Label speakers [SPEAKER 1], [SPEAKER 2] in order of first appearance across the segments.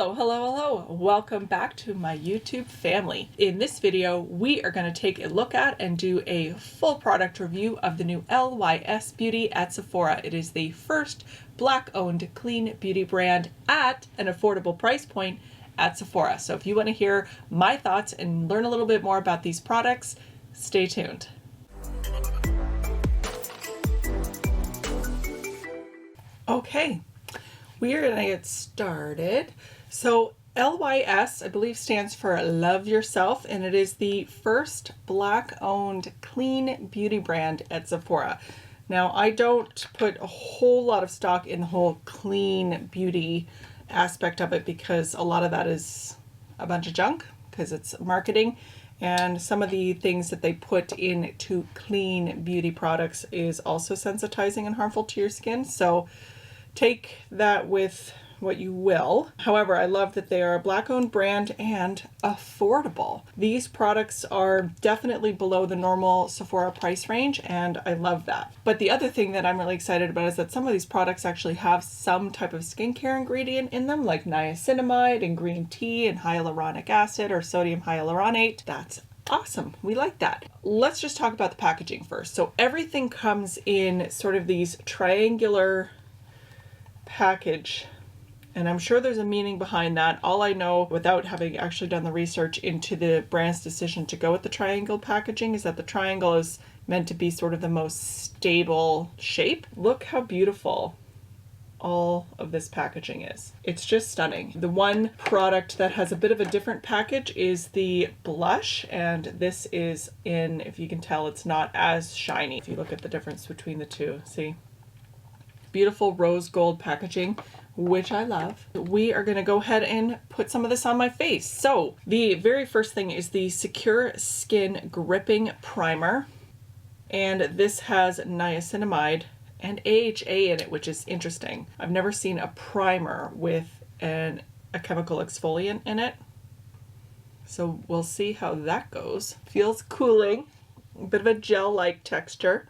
[SPEAKER 1] Hello, hello, hello. Welcome back to my YouTube family. In this video, we are going to take a look at and do a full product review of the new LYS Beauty at Sephora. It is the first Black-owned clean beauty brand at an affordable price point at Sephora. So if you want to hear my thoughts and learn a little bit more about these products, stay tuned. Okay. We are going to get started. So LYS, I believe, stands for Love Yourself, and it is the first Black-owned clean beauty brand at Sephora. Now, I don't put a whole lot of stock in the whole clean beauty aspect of it because a lot of that is a bunch of junk because it's marketing, and some of the things that they put into clean beauty products is also sensitizing and harmful to your skin. So take that with what you will. However, I love that they are a Black-owned brand and affordable. These products are definitely below the normal Sephora price range, and I love that. But the other thing that I'm really excited about is that some of these products actually have some type of skincare ingredient in them, like niacinamide and green tea and hyaluronic acid or sodium hyaluronate. That's awesome. We like that. Let's just talk about the packaging first. So everything comes in sort of these triangular package, and I'm sure there's a meaning behind that. All I know, without having actually done the research into the brand's decision to go with the triangle packaging, is that the triangle is meant to be sort of the most stable shape. Look how beautiful all of this packaging is. It's just stunning. The one product that has a bit of a different package is the blush, and this is in, if you can tell, it's not as shiny. If you look at the difference between the two, see? Beautiful rose gold packaging, which I love. We are going to go ahead and put some of this on my face. So the very first thing is the Secure Skin Gripping Primer, and this has niacinamide and AHA in it, which is interesting. I've never seen a primer with a chemical exfoliant in it, so we'll see how that goes. Feels cooling, a bit of a gel-like texture.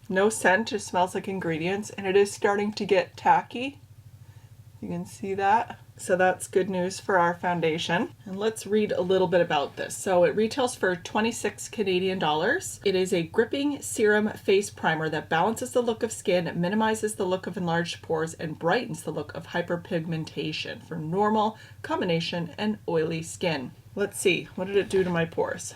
[SPEAKER 1] No scent, just smells like ingredients, and it is starting to get tacky. You can see that. So that's good news for our foundation. And let's read a little bit about this. So it retails for 26 Canadian dollars. It is a gripping serum face primer that balances the look of skin, minimizes the look of enlarged pores, and brightens the look of hyperpigmentation for normal, combination, and oily skin. Let's see, what did it do to my pores?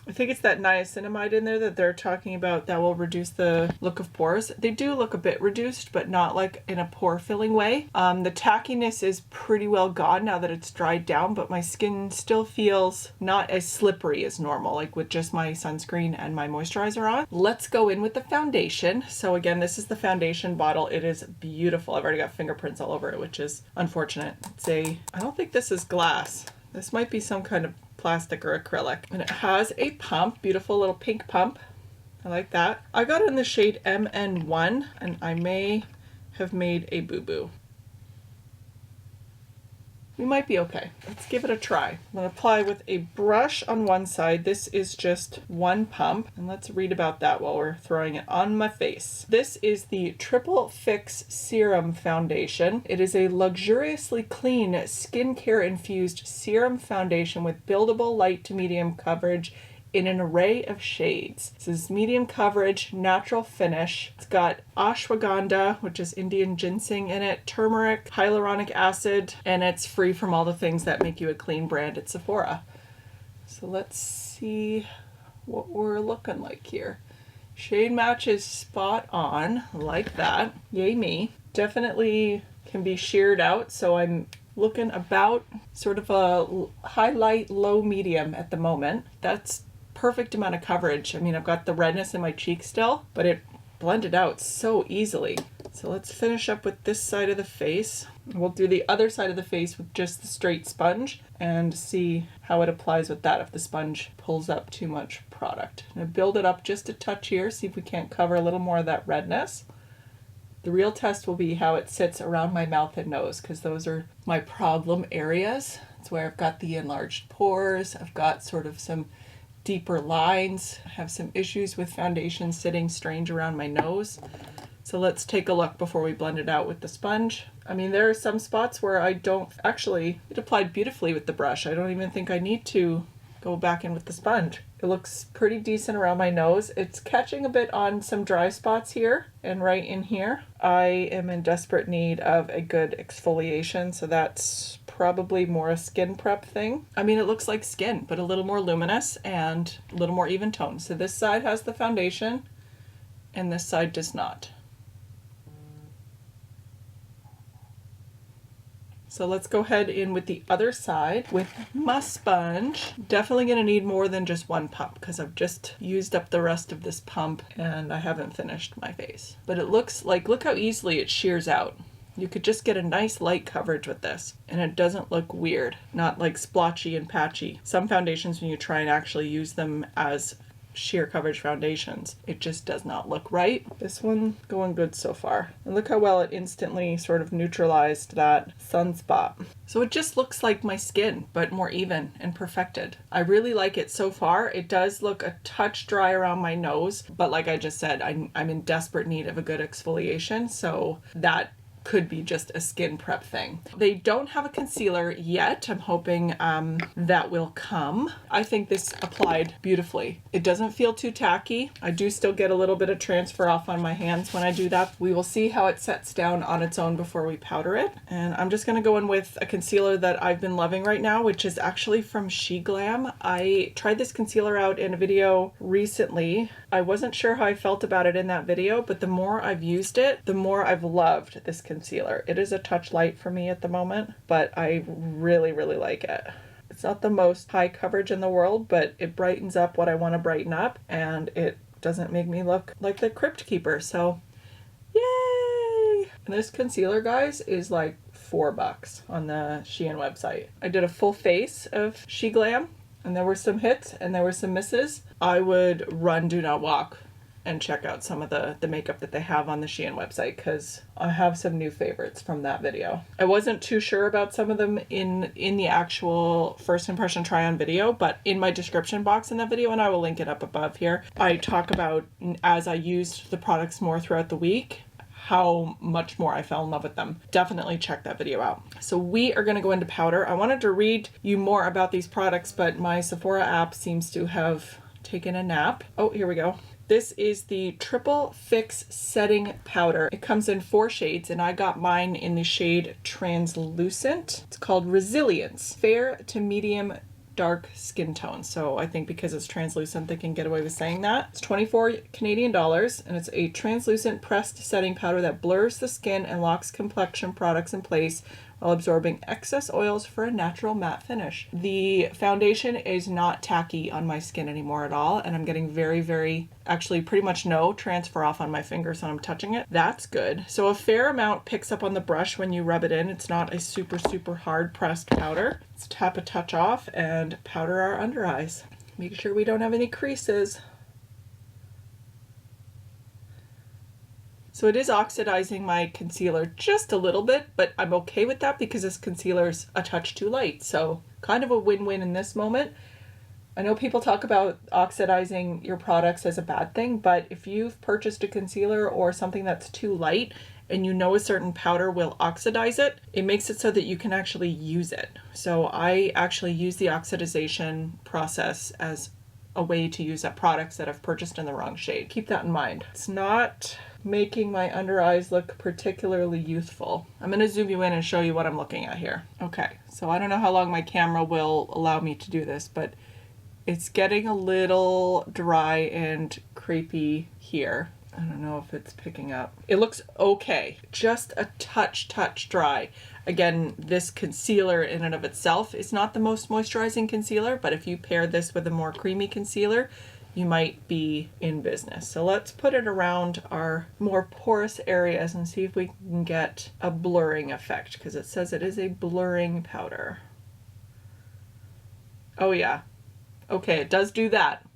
[SPEAKER 1] I think it's that niacinamide in there that they're talking about that will reduce the look of pores. They do look a bit reduced, but not like in a pore filling way. The tackiness is pretty well gone now that it's dried down, but my skin still feels not as slippery as normal, like with just my sunscreen and my moisturizer on. Let's go in with the foundation. So again, this is the foundation bottle. It is beautiful. I've already got fingerprints all over it, which is unfortunate. I don't think this is glass. This might be some kind of plastic or acrylic. And it has a pump, beautiful little pink pump. I like that. I got it in the shade MN1, and I may have made a boo-boo. We might be okay. Let's give it a try. I'm going to apply with a brush on one side. This is just one pump, and let's read about that while we're throwing it on my face. This is the Triple Fix Serum Foundation. It is a luxuriously clean skincare infused serum foundation with buildable light to medium coverage in an array of shades. This is medium coverage, natural finish. It's got ashwagandha, which is Indian ginseng in it, turmeric, hyaluronic acid, and it's free from all the things that make you a clean brand at Sephora. So let's see what we're looking like here. Shade match is spot on, like that. Yay me. Definitely can be sheared out, so I'm looking about sort of a highlight, low medium at the moment. That's perfect amount of coverage. I mean, I've got the redness in my cheek still, but it blended out so easily. So let's finish up with this side of the face. We'll do the other side of the face with just the straight sponge and see how it applies with that if the sponge pulls up too much product. I'm gonna build it up just a touch here, see if we can't cover a little more of that redness. The real test will be how it sits around my mouth and nose, because those are my problem areas. It's where I've got the enlarged pores, I've got sort of some deeper lines. I have some issues with foundation sitting strange around my nose. So let's take a look before we blend it out with the sponge I mean, there are some spots where I don't actually, it applied beautifully with the brush. I don't even think I need to go back in with the sponge. It looks pretty decent around my nose. It's catching a bit on some dry spots here and right in here. I am in desperate need of a good exfoliation, so that's probably more a skin prep thing. I mean, it looks like skin, but a little more luminous and a little more even tone. So this side has the foundation and this side does not. So let's go ahead in with the other side with my sponge. Definitely gonna need more than just one pump because I've just used up the rest of this pump and I haven't finished my face. But it looks like, look how easily it shears out. You could just get a nice light coverage with this and it doesn't look weird, not like splotchy and patchy. Some foundations, when you try and actually use them as sheer coverage foundations, it just does not look right. This one going good so far. And look how well it instantly sort of neutralized that sunspot. So it just looks like my skin, but more even and perfected. I really like it so far. It does look a touch dry around my nose, but like I just said, I'm in desperate need of a good exfoliation, so that could be just a skin prep thing. They don't have a concealer yet. I'm hoping that will come. I think this applied beautifully. It doesn't feel too tacky. I do still get a little bit of transfer off on my hands when I do that. We will see how it sets down on its own before we powder it. And I'm just gonna go in with a concealer that I've been loving right now, which is actually from SheGlam. I tried this concealer out in a video recently. I wasn't sure how I felt about it in that video, but the more I've used it, the more I've loved this concealer. It is a touch light for me at the moment, but I really, really like it. It's not the most high coverage in the world, but it brightens up what I want to brighten up, and it doesn't make me look like the Crypt Keeper, so yay! And this concealer, guys, is like $4 on the Shein website. I did a full face of SheGlam, and there were some hits and there were some misses. I would run, do not walk, and check out some of the makeup that they have on the Shein website because I have some new favorites from that video. I wasn't too sure about some of them in the actual first impression try on video, but in my description box in that video, and I will link it up above here, I talk about as I used the products more throughout the week, how much more I fell in love with them. Definitely check that video out. So we are gonna go into powder. I wanted to read you more about these products, but my Sephora app seems to have taken a nap. Oh, here we go. This is the Triple Fix Setting Powder. It comes in 4 shades and I got mine in the shade Translucent. It's called Resilience, fair to medium dark skin tone. So I think because it's translucent, they can get away with saying that. It's 24 Canadian dollars and it's a translucent pressed setting powder that blurs the skin and locks complexion products in place while absorbing excess oils for a natural matte finish. The foundation is not tacky on my skin anymore at all, and I'm getting very, actually pretty much no transfer off on my fingers when I'm touching it. That's good. So a fair amount picks up on the brush when you rub it in. It's not a super hard pressed powder. Let's tap a touch off and powder our under eyes. Make sure we don't have any creases. So it is oxidizing my concealer just a little bit, but I'm okay with that because this concealer's a touch too light. So kind of a win-win in this moment. I know people talk about oxidizing your products as a bad thing, but if you've purchased a concealer or something that's too light and you know a certain powder will oxidize it, it makes it so that you can actually use it. So I actually use the oxidization process as a way to use up products that I've purchased in the wrong shade. Keep that in mind. It's not making my under eyes look particularly youthful. I'm gonna zoom you in and show you what I'm looking at here. Okay, so I don't know how long my camera will allow me to do this, but it's getting a little dry and crepey here. I don't know if it's picking up. It looks okay, just a touch dry. Again, this concealer in and of itself is not the most moisturizing concealer, but if you pair this with a more creamy concealer, you might be in business. So let's put it around our more porous areas and see if we can get a blurring effect, because it says it is a blurring powder. Oh yeah, okay, it does do that.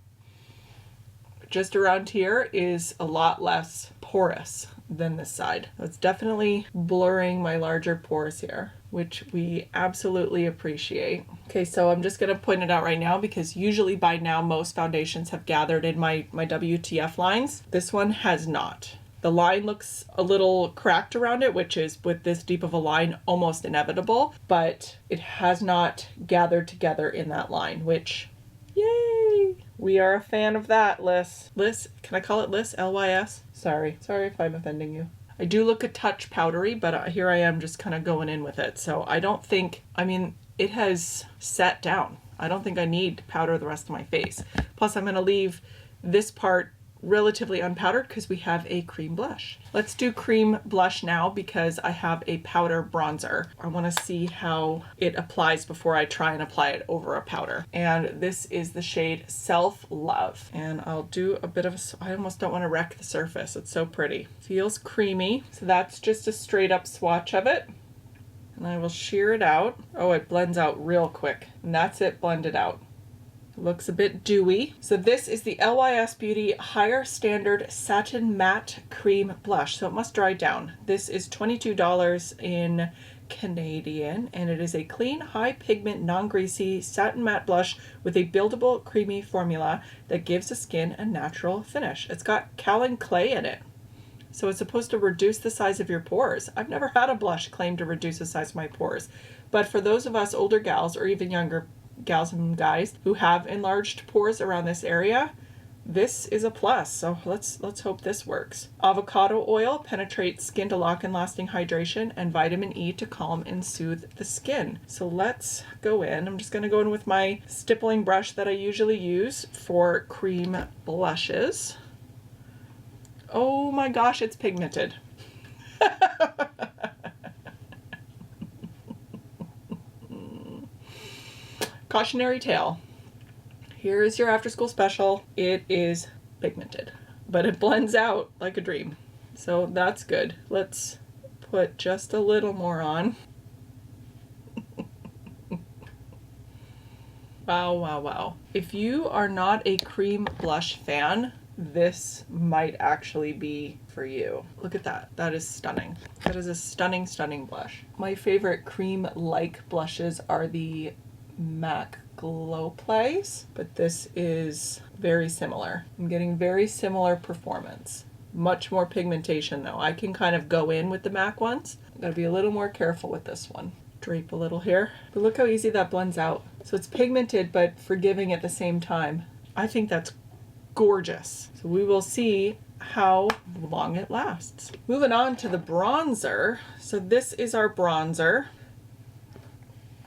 [SPEAKER 1] Just around here is a lot less porous than this side. It's definitely blurring my larger pores here, which we absolutely appreciate. Okay, so I'm just gonna point it out right now because usually by now most foundations have gathered in my WTF lines. This one has not. The line looks a little cracked around it, which is with this deep of a line almost inevitable, but it has not gathered together in that line, which, yay! We are a fan of that, LYS. LYS, can I call it LYS? LYS? Sorry if I'm offending you. I do look a touch powdery, but here I am just kind of going in with it. So I don't think, I mean, it has set down. I don't think I need to powder the rest of my face. Plus I'm gonna leave this part relatively unpowdered because we have a cream blush. Let's do cream blush now because I have a powder bronzer. I want to see how it applies before I try and apply it over a powder. And this is the shade Self Love. And I'll do a bit of a, I almost don't want to wreck the surface. It's so pretty. Feels creamy. So that's just a straight up swatch of it. And I will shear it out. Oh, it blends out real quick. And that's it blended out. Looks a bit dewy. So this is the LYS Beauty Higher Standard Satin Matte Cream Blush. So it must dry down. This is $22 in Canadian, and it is a clean, high pigment, non-greasy satin matte blush with a buildable, creamy formula that gives the skin a natural finish. It's got kaolin clay in it. So it's supposed to reduce the size of your pores. I've never had a blush claim to reduce the size of my pores. But for those of us older gals or even younger gals and guys who have enlarged pores around this area, this is a plus. So let's hope this works. Avocado oil penetrates skin to lock in lasting hydration, and vitamin E to calm and soothe the skin. So let's go in. I'm just going to go in with my stippling brush that I usually use for cream blushes. Oh my gosh, it's pigmented. Cautionary tale. Here is your after school special. It is pigmented, but it blends out like a dream. So that's good. Let's put just a little more on. Wow, wow, wow. If you are not a cream blush fan, this might actually be for you. Look at that. That is stunning. That is a stunning, stunning blush. My favorite cream-like blushes are the MAC Glow Plays, but this is very similar. I'm getting very similar performance. Much more pigmentation though. I can kind of go in with the MAC ones. I'm gonna be a little more careful with this one. Drape a little here, but look how easy that blends out. So it's pigmented but forgiving at the same time. I think that's gorgeous. So we will see how long it lasts. Moving on to the bronzer. So this is our bronzer.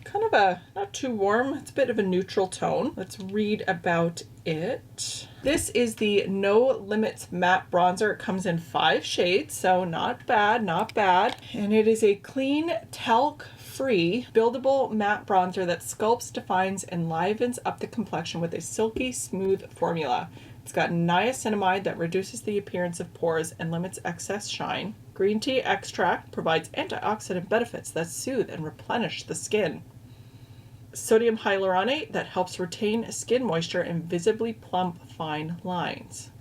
[SPEAKER 1] Kind of a, not too warm, it's a bit of a neutral tone. Let's read about it. This is the No Limits Matte Bronzer. It comes in 5 shades, so not bad, not bad. And it is a clean, talc-free, buildable matte bronzer that sculpts, defines, and livens up the complexion with a silky smooth formula. It's got niacinamide that reduces the appearance of pores and limits excess shine. Green tea extract provides antioxidant benefits that soothe and replenish the skin. Sodium hyaluronate that helps retain skin moisture and visibly plump fine lines.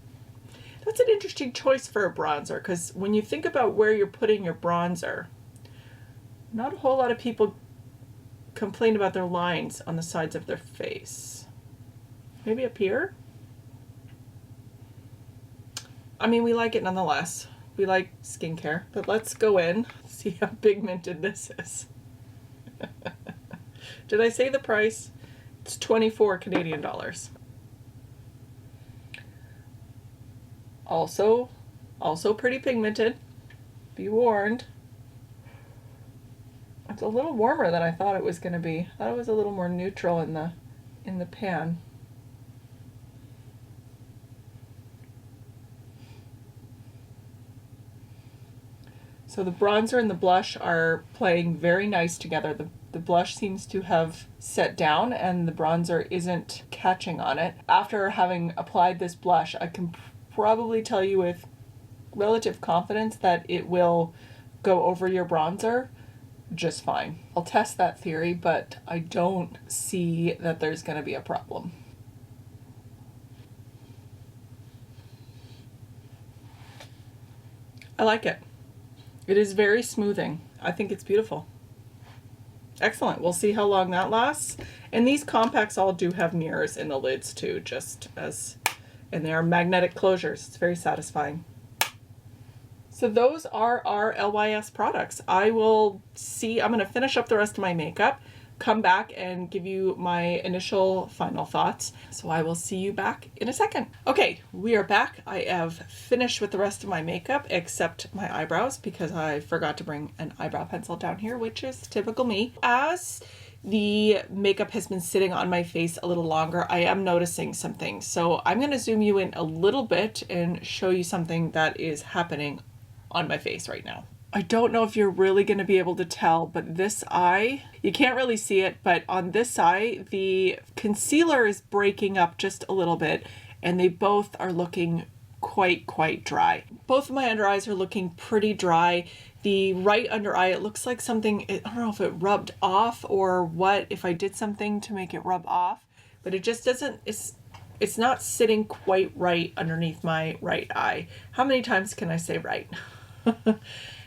[SPEAKER 1] That's an interesting choice for a bronzer because when you think about where you're putting your bronzer, not a whole lot of people complain about their lines on the sides of their face. Maybe up here? I mean, we like it nonetheless. We like skincare, but let's go in, see how pigmented this is. Did I say the price? It's 24 Canadian dollars. Also pretty pigmented. Be warned. It's a little warmer than I thought it was going to be. I thought it was a little more neutral in the pan. So the bronzer and the blush are playing very nice together. The blush seems to have set down and the bronzer isn't catching on it. After having applied this blush, I can probably tell you with relative confidence that it will go over your bronzer just fine. I'll test that theory, but I don't see that there's going to be a problem. I like it. It is very smoothing. I think it's beautiful. Excellent. We'll see how long that lasts. And these compacts all do have mirrors in the lids too, just as, and they are magnetic closures. It's very satisfying. So those are our LYS products. I'm going to finish up the rest of my makeup, come back and give you my initial final thoughts. So I will see you back in a second. Okay, we are back. I have finished with the rest of my makeup except my eyebrows because I forgot to bring an eyebrow pencil down here, which is typical me. As the makeup has been sitting on my face a little longer, I am noticing some things. So I'm going to zoom you in a little bit and show you something that is happening on my face right now. I don't know if you're really going to be able to tell, but this eye, you can't really see it, but on this eye, the concealer is breaking up just a little bit, and they both are looking quite dry. Both of my under eyes are looking pretty dry. The right under eye, it looks like something, I don't know if it rubbed off or what, if I did something to make it rub off, but it just doesn't, it's not sitting quite right underneath my right eye. How many times can I say right?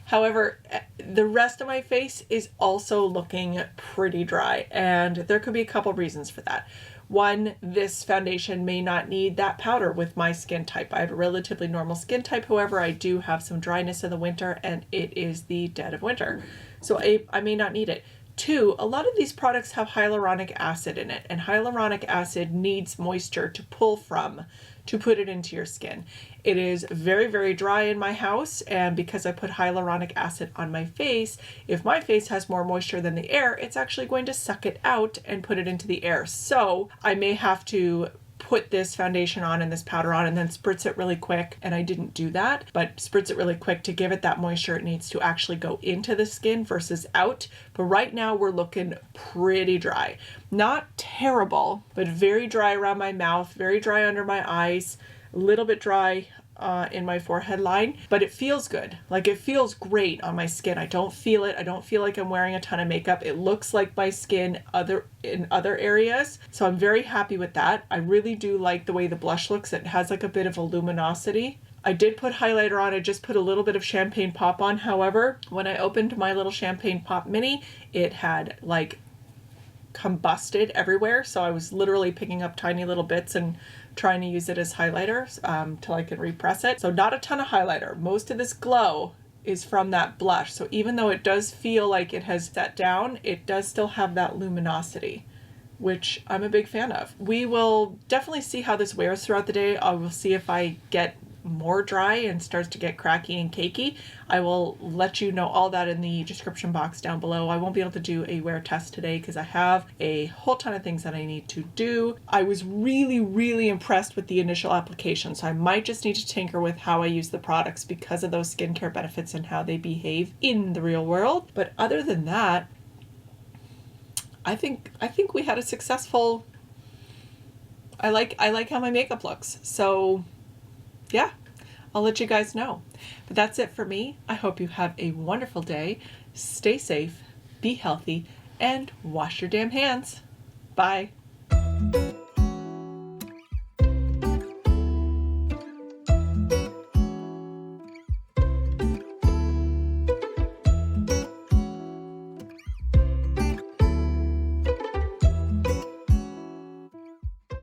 [SPEAKER 1] However, the rest of my face is also looking pretty dry, and there could be a couple reasons for that. One, this foundation may not need that powder with my skin type. I have a relatively normal skin type, however, I do have some dryness in the winter, and it is the dead of winter. So I may not need it. Two, a lot of these products have hyaluronic acid in it, and hyaluronic acid needs moisture to pull from to put it into your skin. It is very dry in my house, and because I put hyaluronic acid on my face, if my face has more moisture than the air, it's actually going to suck it out and put it into the air. So I may have to put this foundation on and this powder on and then spritz it really quick, and I didn't do that, but spritz it really quick to give it that moisture it needs to actually go into the skin versus out. But right now we're looking pretty dry. Not terrible, but very dry around my mouth, very dry under my eyes, a little bit dry in my forehead line, but it feels good. Like, it feels great on my skin. I don't feel it. I don't feel like I'm wearing a ton of makeup. It looks like my skin in other areas. So I'm very happy with that. I really do like the way the blush looks. It has like a bit of a luminosity. I did put highlighter on. I just put a little bit of Champagne Pop on. However, when I opened my little Champagne Pop mini, it had like combusted everywhere. So I was literally picking up tiny little bits and trying to use it as highlighter till I can repress it. So not a ton of highlighter. Most of this glow is from that blush. So even though it does feel like it has set down, it does still have that luminosity, which I'm a big fan of. We will definitely see how this wears throughout the day. I will see if I get more dry and starts to get cracky and cakey. I will let you know all that in the description box down below. I won't be able to do a wear test today because I have a whole ton of things that I need to do. I was really impressed with the initial application, so I might just need to tinker with how I use the products because of those skincare benefits and how they behave in the real world. But other than that, I think we had a successful, I like how my makeup looks. So yeah, I'll let you guys know. But that's it for me. I hope you have a wonderful day. Stay safe, be healthy, and wash your damn hands. Bye.